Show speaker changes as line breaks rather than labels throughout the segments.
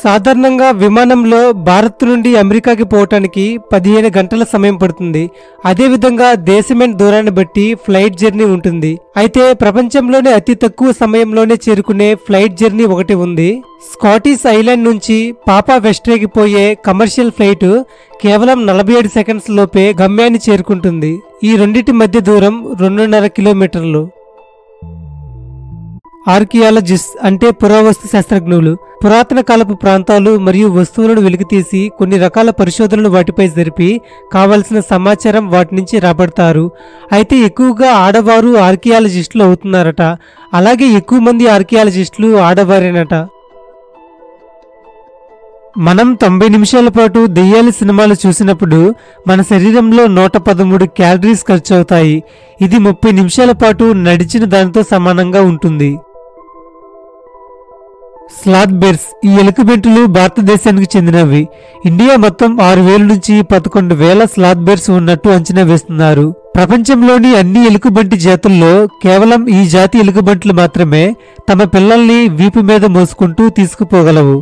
సాధారణంగా విమానంలో భారత్ నుండి అమెరికాకి పోవటానికి 15 గంటల సమయం పడుతుంది. అదేవిధంగా దేశమైన దూరాన్ని బట్టి ఫ్లైట్ జర్నీ ఉంటుంది. అయితే ప్రపంచంలోనే అతి తక్కువ సమయంలోనే చేరుకునే ఫ్లైట్ జర్నీ ఒకటి ఉంది. స్కాటిష్ ఐలాండ్ నుంచి పాపా వెస్ట్రేకి పోయే కమర్షియల్ ఫ్లైట్ కేవలం 47 సెకండ్స్ లోపే గమ్యాన్ని చేరుకుంటుంది. ఈ రెండింటి మధ్య దూరం 2.5 కిలోమీటర్లు. ఆర్కియాలజిస్ట్ అంటే పురావస్తు శాస్త్రజ్ఞులు పురాతన కాలపు ప్రాంతాలు మరియు వస్తువులను వెలికితీసి కొన్ని రకాల పరిశోధనలు వాటిపై జరిపి కావలసిన సమాచారం వాటి నుంచి రాబడతారు. అయితే ఎక్కువగా ఆడవారు ఆర్కియాలజిస్టులు అవుతున్నారట. అలాగే ఎక్కువ మంది ఆర్కియాలజిస్టులు ఆడవారేనట. మనం 90 నిమిషాల పాటు దెయ్యాల సినిమాలు చూసినప్పుడు మన శరీరంలో 113 క్యాలరీస్ ఖర్చు అవుతాయి. ఇది 30 నిమిషాల పాటు నడిచిన దానితో సమానంగా ఉంటుంది. స్లాత్ బేర్స్ ఈ ఎలుకబెంటులు భారతదేశానికి చెందినవి. ఇండియా మొత్తం 6,000 నుంచి 11,000 స్లాత్ బేర్స్ ఉన్నట్టు అంచనా వేస్తున్నారు. ప్రపంచంలోని అన్ని ఎలుకబంటి జాతుల్లో కేవలం ఈ జాతి ఎలుకబంట్లు మాత్రమే తమ పిల్లల్ని వీపు మీద మోసుకుంటూ తీసుకుపోగలవు.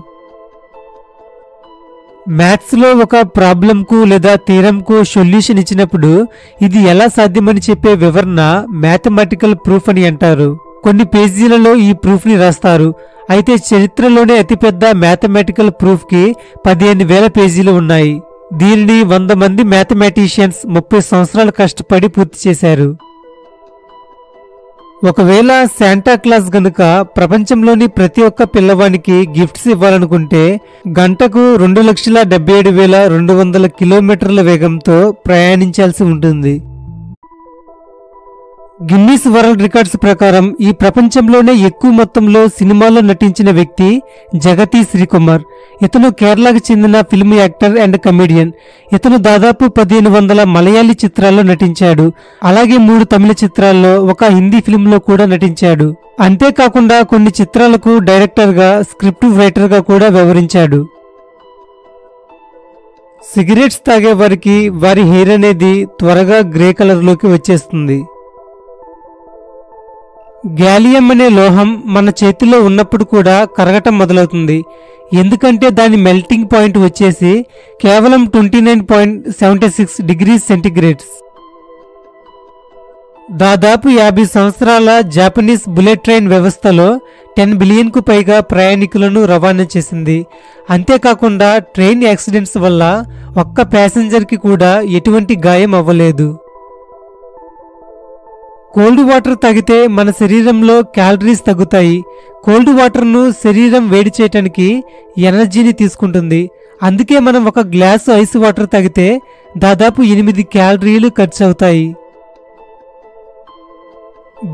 మ్యాథ్స్ లో ఒక ప్రాబ్లంకు లేదా థీరంకు సొల్యూషన్ ఇచ్చినప్పుడు ఇది ఎలా సాధ్యమని చెప్పే వివరణ మ్యాథమెటికల్ ప్రూఫ్ అని అంటారు. కొన్ని పేజీలలో ఈ ప్రూఫ్ ని రాస్తారు. అయితే చరిత్రలోనే అతిపెద్ద మ్యాథమెటికల్ ప్రూఫ్ కి 15,000 పేజీలు ఉన్నాయి. దీనిని 100 మంది మ్యాథమెటిషియన్స్ 30 సంవత్సరాలు కష్టపడి పూర్తి చేశారు. ఒకవేళ శాంటా క్లాస్ గనుక ప్రపంచంలోని ప్రతి ఒక్క పిల్లవానికి గిఫ్ట్స్ ఇవ్వాలనుకుంటే గంటకు 2,77,200 కిలోమీటర్ల వేగంతో ప్రయాణించాల్సి ఉంటుంది. గిన్నీస్ వరల్డ్ రికార్డ్స్ ప్రకారం ఈ ప్రపంచంలోనే ఎక్కువ మొత్తంలో సినిమాల్లో నటించిన వ్యక్తి జగతి శ్రీకుమార్. ఇతను కేరళకు చెందిన ఫిల్మ్ యాక్టర్ అండ్ కమెడియన్. ఇతను దాదాపు 1,500 మలయాళీ చిత్రాల్లో నటించాడు. అలాగే 3 తమిళ చిత్రాల్లో, ఒక హిందీ ఫిల్మ్ లో కూడా నటించాడు. అంతేకాకుండా కొన్ని చిత్రాలకు డైరెక్టర్ గా, స్క్రిప్ట్ రైటర్ గా కూడా వ్యవహరించాడు. సిగరెట్స్ తాగే వారికి వారి హెయిర్ అనేది త్వరగా గ్రే కలర్ లోకి వచ్చేస్తుంది. గ్యాలియం అనే లోహం మన చేతిలో ఉన్నప్పుడు కూడా కరగటం మొదలవుతుంది. ఎందుకంటే దాని మెల్టింగ్ పాయింట్ వచ్చేసి కేవలం 29.76 డిగ్రీస్ సెంటిగ్రేడ్స్. దాదాపు 50 సంవత్సరాల జాపనీస్ బుల్లెట్ ట్రైన్ వ్యవస్థలో 10 బిలియన్ కు పైగా ప్రయాణికులను రవాణా చేసింది. అంతేకాకుండా ట్రైన్ యాక్సిడెంట్స్ వల్ల ఒక్క ప్యాసింజర్ కి కూడా ఎటువంటి గాయం అవ్వలేదు. కోల్డ్ వాటర్ తాగితే మన శరీరంలో క్యాలరీస్ తగ్గుతాయి. కోల్డ్ వాటర్ను శరీరం వేడి చేయటానికి ఎనర్జీని తీసుకుంటుంది. అందుకే మనం ఒక గ్లాసు ఐస్ వాటర్ తాగితే దాదాపు 8 క్యాలరీలు ఖర్చు అవుతాయి.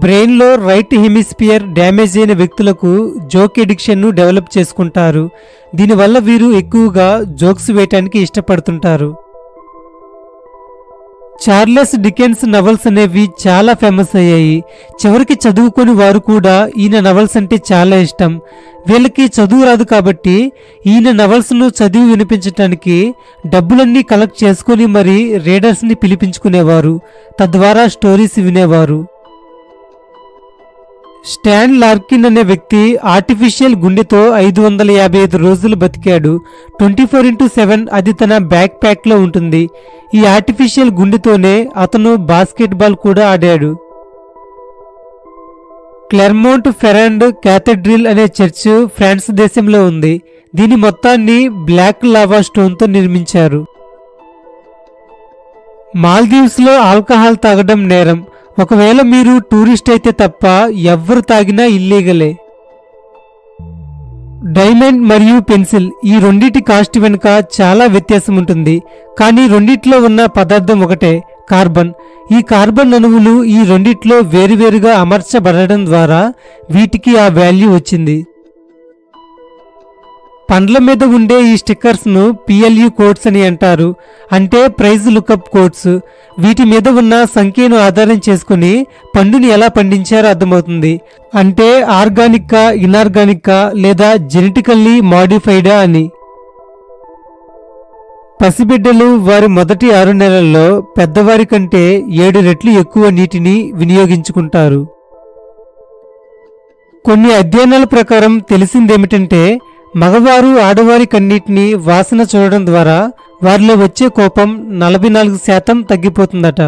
బ్రెయిన్లో రైట్ హెమిస్ఫియర్ డ్యామేజ్ అయిన వ్యక్తులకు జోక్ ఎడిక్షన్ను డెవలప్ చేసుకుంటారు. దీనివల్ల వీరు ఎక్కువగా జోక్స్ వేయటానికి ఇష్టపడుతుంటారు. చార్లెస్ డికెన్స్ నవల్స్ అనేవి చాలా ఫేమస్ అయ్యాయి. చివరికి చదువుకొని వారు కూడా ఈయన నవల్స్ అంటే చాలా ఇష్టం. వీళ్ళకి చదువు రాదు కాబట్టి ఈయన నవల్స్ ను చదివి వినిపించటానికి డబ్బులన్నీ కలెక్ట్ చేసుకుని మరి రీడర్స్ ని పిలిపించుకునేవారు. తద్వారా స్టోరీస్ వినేవారు. స్టాన్ లార్కిన్ అనే వ్యక్తి ఆర్టిఫిషియల్ గుండెతో 555 రోజులు బతికాడు. 24/7 అది తన బ్యాక్ ప్యాక్ లో ఉంటుంది. ఈ ఆర్టిఫిషియల్ గుండెతోనే అతను బాస్కెట్ బాల్ కూడా ఆడాడు. క్లెర్మోంట్ ఫెరాండ్ క్యాథెడ్రిల్ అనే చర్చ్ ఫ్రాన్స్ దేశంలో ఉంది. దీని మొత్తాన్ని బ్లాక్ లావా స్టోన్ తో నిర్మించారు. మాల్దీవ్స్ లో ఆల్కహాల్ తాగడం నేరం. ఒకవేళ మీరు టూరిస్ట్ అయితే తప్ప ఎవ్వరు తాగినా ఇల్లీగలే. డైమండ్ మరియు పెన్సిల్ ఈ రెండిటి కాస్ట్ వెనుక చాలా వ్యత్యాసం ఉంటుంది. కానీ రెండిట్లో ఉన్న పదార్థం ఒకటే, కార్బన్. ఈ కార్బన్ అణువులు ఈ రెండిట్లో వేరువేరుగా అమర్చబడడం ద్వారా వీటికి ఆ వాల్యూ వచ్చింది. పండ్ల మీద ఉండే ఈ స్టిక్కర్స్ ను PLU కోడ్స్ అని అంటారు. అంటే ప్రైజ్ లుకప్ కోడ్స్. వీటి మీద ఉన్న సంఖ్యను ఆధారం చేసుకుని పండుని ఎలా పండించారో అర్థమవుతుంది. అంటే ఆర్గానిక్కా, ఇనార్గానిక్కా లేదా జెనెటికల్లీ మాడిఫైడా అని. పసిబిడ్డలు వారి మొదటి 6 నెలల్లో పెద్దవారి కంటే 7 రెట్లు ఎక్కువ నీటిని వినియోగించుకుంటారు. కొన్ని అధ్యయనాల ప్రకారం తెలిసిందేమిటంటే మగవారు ఆడవారి కన్నిటిని వాసన చూడడం ద్వారా వారిలో వచ్చే కోపం 44% తగ్గిపోతుందట.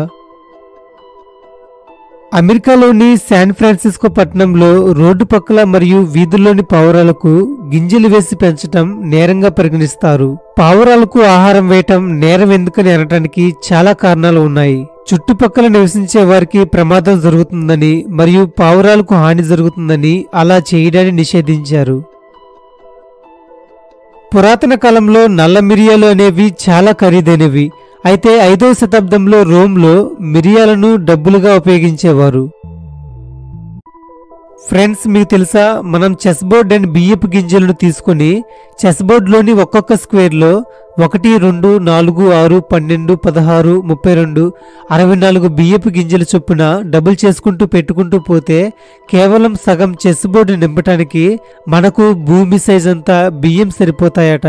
అమెరికాలోని శాన్ ఫ్రాన్సిస్కో పట్టణంలో రోడ్డు పక్కల మరియు వీధుల్లోని పావురాలకు గింజలు వేసి పెంచటం నేరంగా పరిగణిస్తారు. పావురాలకు ఆహారం వేయటం నేరం ఎందుకని అనటానికి చాలా కారణాలు ఉన్నాయి. చుట్టుపక్కల నివసించే వారికి ప్రమాదం జరుగుతుందని మరియు పావురాలకు హాని జరుగుతుందని అలా చేయడాన్ని నిషేధించారు. పురాతన కాలంలో నల్ల మిరియాలు అనేవి చాలా ఖరీదైనవి. అయితే 5వ శతాబ్దంలో రోమ్లో మిరియాలను డబ్బులుగా ఉపయోగించేవారు. ఫ్రెండ్స్, మీకు తెలుసా, మనం చెస్ బోర్డ్ అండ్ బియ్యపు గింజలను తీసుకుని చెస్ బోర్డులోని ఒక్కొక్క స్క్వేర్లో 1, 2, 4, 6, 12, 16, 32, 64 బియ్యపు గింజల చొప్పున డబుల్ చేసుకుంటూ పెట్టుకుంటూ పోతే కేవలం సగం చెస్ బోర్డు నింపటానికి మనకు భూమి సైజ్ అంతా బియ్యం సరిపోతాయట.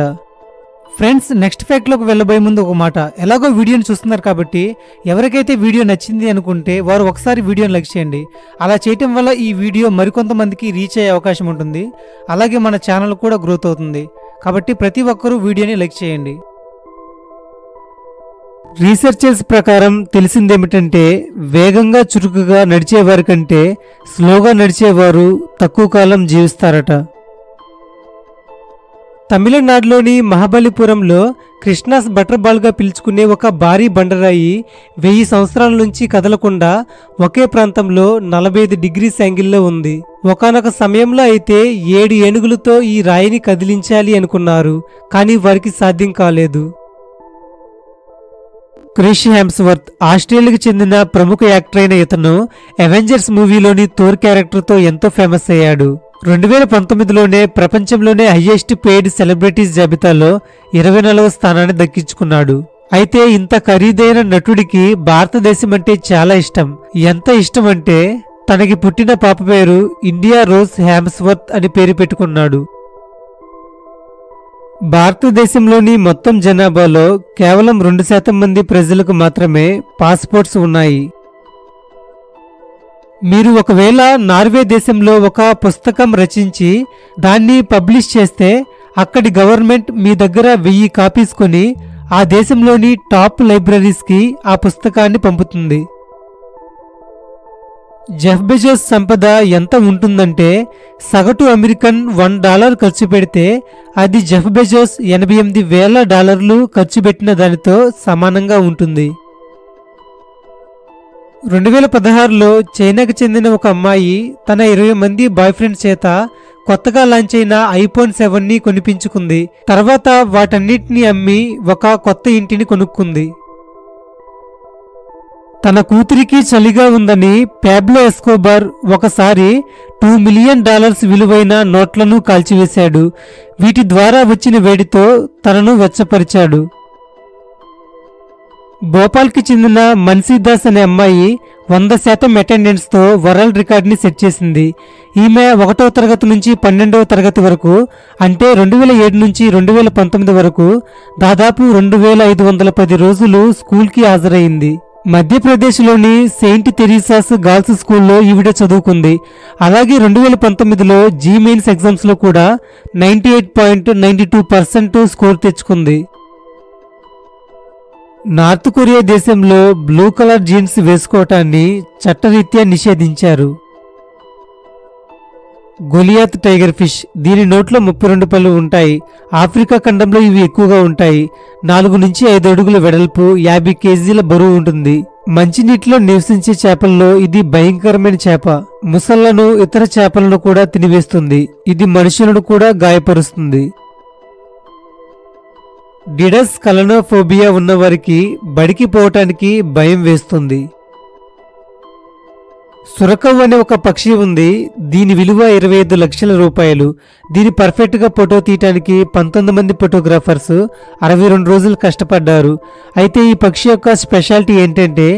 ఫ్రెండ్స్, నెక్స్ట్ ఫ్యాక్ట్లోకి వెళ్ళబోయే ముందు ఒక మాట. ఎలాగో వీడియోని చూస్తున్నారు కాబట్టి ఎవరికైతే వీడియో నచ్చింది అనుకుంటే వారు ఒకసారి వీడియోని లైక్ చేయండి. అలా చేయటం వల్ల ఈ వీడియో మరికొంతమందికి రీచ్ అయ్యే అవకాశం ఉంటుంది. అలాగే మన ఛానల్ కూడా గ్రోత్ అవుతుంది. కాబట్టి ప్రతి ఒక్కరూ వీడియోని లైక్ చేయండి. రీసెర్చర్స్ ప్రకారం తెలిసిందేమిటంటే వేగంగా చురుకుగా నడిచేవారి కంటే స్లోగా నడిచేవారు తక్కువ కాలం జీవిస్తారట. తమిళనాడులోని మహాబలిపురంలో కృష్ణాస్ బటర్ బాల్గా పిలుచుకునే ఒక భారీ బండరాయి 1000 సంవత్సరాల నుంచి కదలకుండా ఒకే ప్రాంతంలో 45 డిగ్రీస్ యాంగిల్లో ఉంది. ఒకానొక సమయంలో అయితే 7 ఏనుగులతో ఈ రాయిని కదిలించాలి అనుకున్నారు, కానీ వారికి సాధ్యం కాలేదు. క్రిస్ హెమ్స్వర్త్ ఆస్ట్రేలియాకు చెందిన ప్రముఖ యాక్టర్ అయిన ఇతను అవెంజర్స్ మూవీలోని థోర్ క్యారెక్టర్తో ఎంతో ఫేమస్ అయ్యాడు. 2019లోనే ప్రపంచంలోనే హైయెస్ట్ పెయిడ్ సెలబ్రిటీస్ జాబితాలో 24వ స్థానాన్ని దక్కించుకున్నాడు. అయితే ఇంత ఖరీదైన నటుడికి భారతదేశం అంటే చాలా ఇష్టం. ఎంత ఇష్టం అంటే తనకి పుట్టిన పాప పేరు ఇండియా రోజ్ హెమ్స్వర్త్ అని పేరు పెట్టుకున్నాడు. భారతదేశంలోని మొత్తం జనాభాలో కేవలం 2% మంది ప్రజలకు మాత్రమే పాస్పోర్ట్స్ ఉన్నాయి. మీరు ఒకవేళ నార్వే దేశంలో ఒక పుస్తకం రచించి దాన్ని పబ్లిష్ చేస్తే అక్కడి గవర్నమెంట్ మీ దగ్గర 1000 కాపీస్ కొని ఆ దేశంలోని టాప్ లైబ్రరీస్కి ఆ పుస్తకాన్ని పంపుతుంది. జెఫ్ బెజోస్ సంపద ఎంత ఉంటుందంటే సగటు అమెరికన్ $1 ఖర్చు పెడితే అది జెఫ్ బెజోస్ $88,000 ఖర్చు పెట్టిన దానితో సమానంగా ఉంటుంది. 2016లో చైనాకు చెందిన ఒక అమ్మాయి తన 20 మంది బాయ్ ఫ్రెండ్స్ చేత కొత్తగా లాంచ్ అయిన iPhone 7ని కొనిపించుకుంది. తర్వాత వాటన్నిటిని అమ్మి ఒక కొత్త ఇంటిని కొనుక్కుంది. తన కూతురికి చలిగా ఉందని పాబ్లో ఎస్కోబార్ ఒకసారి $2 మిలియన్ విలువైన నోట్లను కాల్చివేశాడు. వీటి ద్వారా వచ్చిన వేడితో తనను వెచ్చపరిచాడు. భోపాల్కి చెందిన మన్సీదాస్ అనే అమ్మాయి 100% అటెండెన్స్తో వరల్డ్ రికార్డుని సెట్ చేసింది. ఈమె 1వ తరగతి నుంచి 12వ తరగతి వరకు, అంటే 2007 నుంచి 2019 వరకు దాదాపు 2510 రోజులు స్కూల్కి హాజరైంది. మధ్యప్రదేశ్లోని సెయింట్ తెరీసాస్ గర్ల్స్ స్కూల్లో ఈవిడ చదువుకుంది. అలాగే 2019లో జీ మెయిన్స్ ఎగ్జామ్స్లో కూడా 98.92% స్కోర్ తెచ్చుకుంది. నార్త్ కొరియా దేశంలో బ్లూ కలర్ జీన్స్ వేసుకోవటాన్ని చట్టరీత్యా నిషేధించారు. గొలియాత్ టైగర్ ఫిష్, దీని నోట్లో 32 పళ్ళు ఉంటాయి. ఆఫ్రికా ఖండంలో ఇవి ఎక్కువగా ఉంటాయి. 4 నుంచి 5 అడుగుల వెడల్పు, 50 కేజీల బరువు ఉంటుంది. మంచినీటిలో నివసించే చేపల్లో ఇది భయంకరమైన చేప. ముసళ్లను, ఇతర చేపలను కూడా తినివేస్తుంది. ఇది మనుషులను కూడా గాయపరుస్తుంది. డిడస్ కలనోఫోబియా ఉన్నవారికి బడికి పోవటానికి భయం వేస్తుంది. సురకవ్ అనే ఒక పక్షి ఉంది. దీని విలువ 25 లక్షల రూపాయలు. దీని పర్ఫెక్ట్ గా ఫోటో తీయటానికి 19 మంది ఫోటోగ్రాఫర్స్ 62 రోజులు కష్టపడ్డారు. అయితే ఈ పక్షి యొక్క స్పెషాలిటీ ఏంటంటే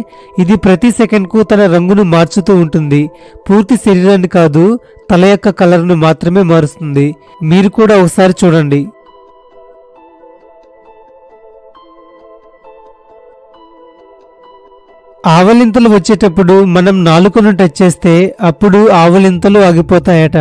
ఇది ప్రతి సెకండ్కు తన రంగును మార్చుతూ ఉంటుంది. పూర్తి శరీరాన్ని కాదు, తల యొక్క కలర్ను మాత్రమే మారుస్తుంది. మీరు కూడా ఒకసారి చూడండి. ఆవలింతలు వచ్చేటప్పుడు మనం నాలుకను టచ్ చేస్తే అప్పుడు ఆవలింతలు ఆగిపోతాయట.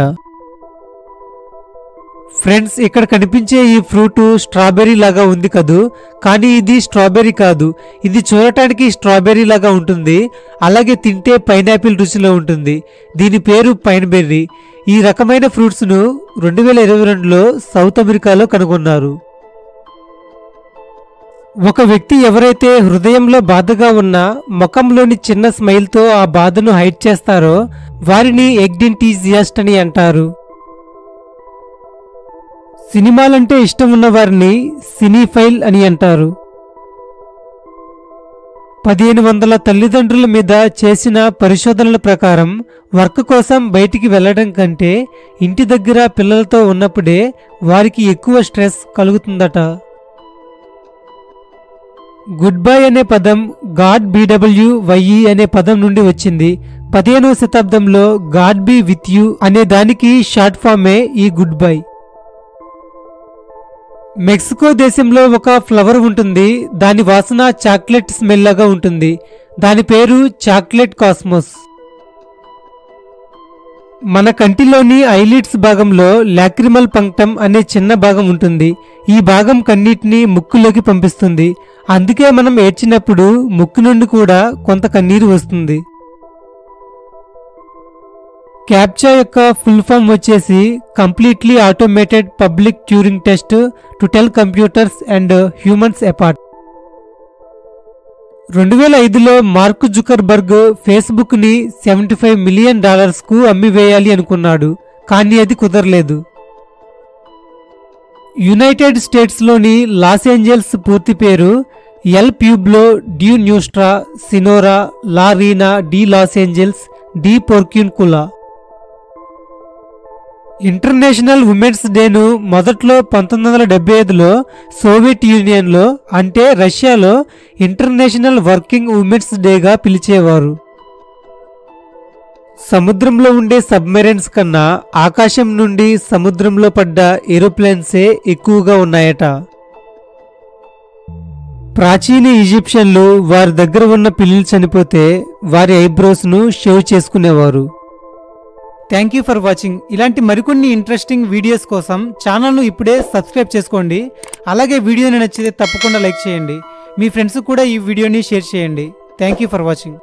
ఫ్రెండ్స్, ఇక్కడ కనిపించే ఈ ఫ్రూట్ స్ట్రాబెర్రీ లాగా ఉంది కదూ, కానీ ఇది స్ట్రాబెర్రీ కాదు. ఇది చూడటానికి స్ట్రాబెర్రీ లాగా ఉంటుంది, అలాగే తింటే పైనాపిల్ రుచిలో ఉంటుంది. దీని పేరు పైన్ బెర్రీ. ఈ రకమైన ఫ్రూట్స్ను 2022లో సౌత్ అమెరికాలో కనుగొన్నారు. ఒక వ్యక్తి ఎవరైతే హృదయంలో బాధగా ఉన్నా ముఖంలోని చిన్న స్మైల్తో ఆ బాధను హైడ్ చేస్తారో వారిని ఎగ్డింటీజియాస్ట్ అని అంటారు. సినిమాలంటే ఇష్టం ఉన్న వారిని సినీఫైల్ అని అంటారు. 1500 తల్లిదండ్రుల మీద చేసిన పరిశోధనల ప్రకారం వర్క్ కోసం బయటికి వెళ్లడం కంటే ఇంటి దగ్గర పిల్లలతో ఉన్నప్పుడే వారికి ఎక్కువ స్ట్రెస్ కలుగుతుందట. గుడ్ బై అనే పదం గాడ్ BWYE అనే పదం నుండి వచ్చింది. 15వ శతాబ్దంలో గాడ్ బీ విత్ యూ అనే దానికి షార్ట్ ఫామే ఈ గుడ్ బై. మెక్సికో దేశంలో ఒక ఫ్లవర్ ఉంటుంది. దాని వాసన చాక్లెట్ స్మెల్ లాగా ఉంటుంది. దాని పేరు చాక్లెట్ కాస్మోస్. మన కంటిలోని ఐలిడ్స్ భాగంలో లాక్రిమల్ పంక్టమ్ అనే చిన్న భాగం ఉంటుంది. ఈ భాగం కన్నీటిని ముక్కులోకి పంపిస్తుంది. అందుకే మనం ఏడ్చినప్పుడు ముక్కు నుండి కూడా కొంత కన్నీరు వస్తుంది. క్యాప్చా యొక్క ఫుల్ ఫామ్ వచ్చేసి completely automated public Turing test to tell computers and humans apart. 2005లో మార్క్ జుకర్బర్గ్ ఫేస్బుక్ ని $75 మిలియన్ కు అమ్మివేయాలి అనుకున్నాడు, కానీ అది కుదరలేదు. యునైటెడ్ స్టేట్స్ లోని లాస్ ఏంజల్స్ పూర్తి పేరు El Pueblo de Nuestra Senora la Reina de los Angeles de Porciuncula. International women's డేను మొదట్లో 1975లో సోవియట్ యూనియన్లో అంటే రష్యాలో ఇంటర్నేషనల్ వర్కింగ్ ఉమెన్స్ డేగా పిలిచేవారు. సముద్రంలో ఉండే సబ్మెరైన్స్ కన్నా ఆకాశం నుండి సముద్రంలో పడ్డ ఏరోప్లేన్సే ఎక్కువగా ఉన్నాయట. ప్రాచీన ఈజిప్షియన్లు వారి దగ్గర ఉన్న పిల్లలు చనిపోతే వారి ఐబ్రోస్ను షేవ్ చేసుకునేవారు. Thank you for watching. ఇలాంటి మరికొన్ని ఇంట్రెస్టింగ్ వీడియోస్ కోసం ఛానల్ను ఇప్పుడే సబ్స్క్రైబ్ చేసుకోండి. అలాగే వీడియోని నచ్చితే తప్పకుండా లైక్ చేయండి. మీ ఫ్రెండ్స్ కూడా ఈ వీడియోని షేర్ చేయండి. Thank you for watching.